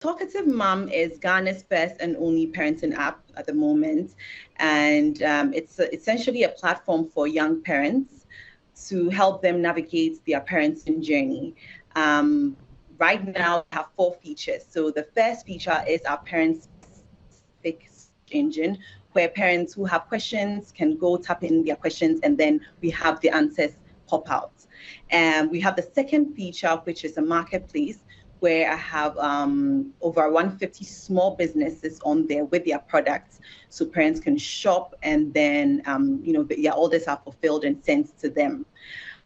Talkative Mom is Ghana's first and only parenting app at the moment. And it's essentially a platform for young parents to help them navigate their parenting journey. Right now, we have 4 features. So the first feature is our parent-specific engine, where parents who have questions can go tap in their questions, and then we have the answers pop out. And we have the second feature, which is a marketplace, where I have over 150 small businesses on there with their products, so parents can shop, and then their orders are fulfilled and sent to them.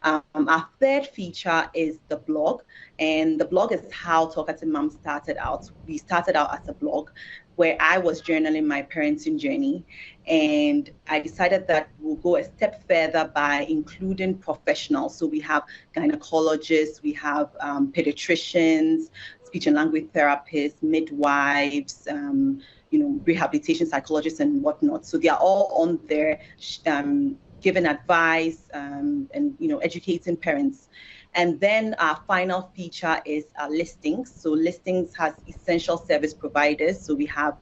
Our third feature is the blog, and the blog is how Talkative Mom started out. We started out as a blog where I was journaling my parenting journey, and I decided that we'll go a step further by including professionals. So we have gynecologists, we have pediatricians, speech and language therapists, midwives, rehabilitation psychologists and whatnot. So they are all on there giving advice and educating parents. And then our final feature is listings. So listings has essential service providers. So we have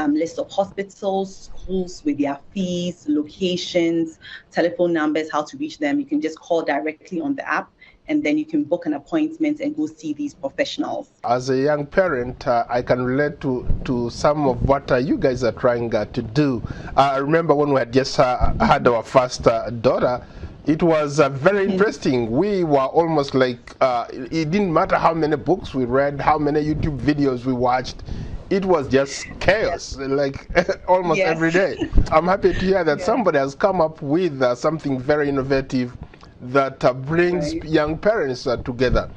lists of hospitals, schools with their fees, locations, telephone numbers, how to reach them. You can just call directly on the app, and then you can book an appointment and go see these professionals. As a young parent, I can relate to some of what you guys are trying to do. I remember when we had just had our first daughter, it was very interesting. We were almost like, it didn't matter how many books we read, how many YouTube videos we watched. It was just chaos, like almost every day. I'm happy to hear that somebody has come up with something very innovative that brings young parents together.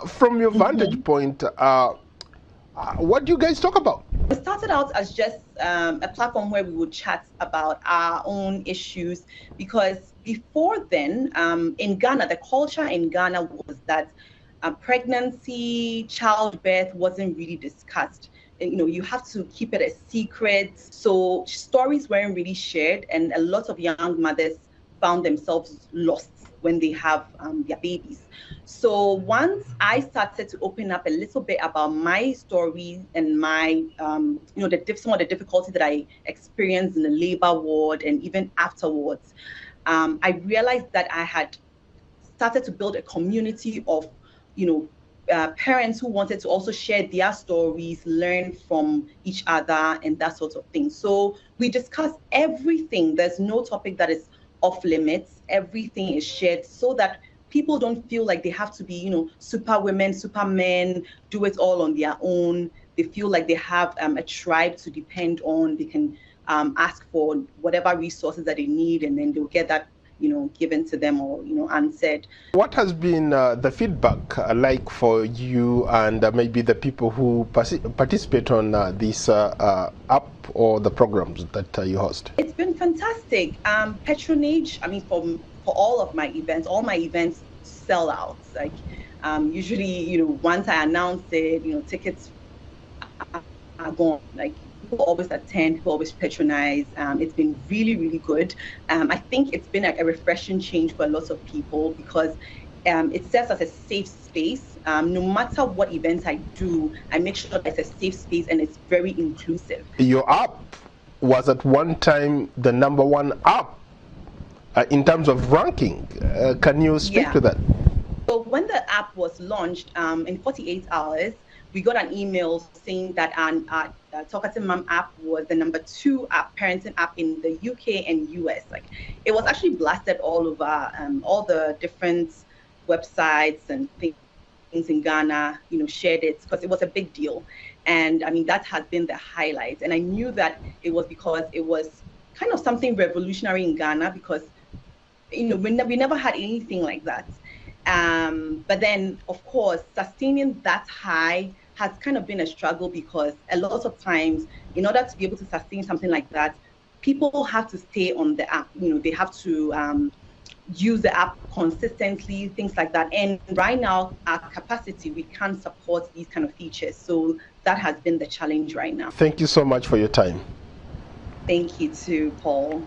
From your vantage point, what do you guys talk about? We started out as just a platform where we would chat about our own issues, because before then, in Ghana, the culture in Ghana was that pregnancy, childbirth wasn't really discussed. You have to keep it a secret. So stories weren't really shared, and a lot of young mothers found themselves lost when they have their babies. So once I started to open up a little bit about my story and my, some of the difficulties that I experienced in the labor ward and even afterwards, I realized that I had started to build a community of, parents who wanted to also share their stories, learn from each other, and that sort of thing. So we discuss everything. There's no topic that is off limits. Everything is shared so that people don't feel like they have to be, super women, supermen, do it all on their own. They feel like they have a tribe to depend on. They can ask for whatever resources that they need, and then they'll get that, given to them or, answered. What has been the feedback like for you and maybe the people who participate on this app or the programs that you host? It's been fantastic. Patronage, for all of my events, all my events sell out. Like usually, once I announce it, tickets are gone. Like people always attend, people always patronize. It's been really, really good. I think it's been a refreshing change for a lot of people, because it serves as a safe space. No matter what events I do, I make sure that it's a safe space and it's very inclusive. Your app was at one time the #1 app in terms of ranking. Can you speak to that? So when the app was launched, in 48 hours, we got an email saying that our Talkative Mom app was the #2 app, parenting app in the UK and US. Like, it was actually blasted all over, all the different websites and things in Ghana, shared it, because it was a big deal. And that has been the highlight. And I knew that it was because it was kind of something revolutionary in Ghana, because we never had anything like that. But then, of course, sustaining that high has kind of been a struggle, because a lot of times, in order to be able to sustain something like that, people have to stay on the app. They have to use the app consistently, things like that. And right now, our capacity, we can't support these kind of features. So that has been the challenge right now. Thank you so much for your time. Thank you too, Paul.